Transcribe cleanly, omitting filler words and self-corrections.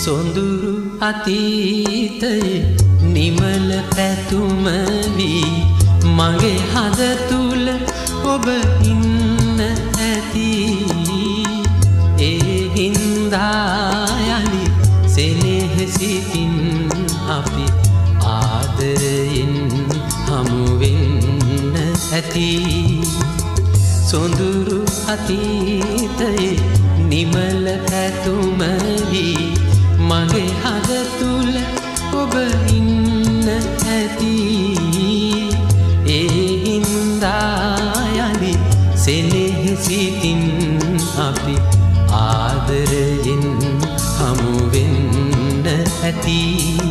සොඳුරු අතීතයේ නිමල පැතුම වී මගේ හද තුල ඔබ ඉන්න ඇති. ඒ හින්දා යලි සෙනෙහසිතින් අපි ආදරයෙන් හමු වෙන්න ඇති. සොඳුරු අතීතයේ නිමල පැතුම වී මගේ හද තුල ඔබ ඉන්න ඇති. ඒ හින්දා යලි සෙනෙහසිතින් අපි ආදරයෙන් හමු වෙන්න ඇති.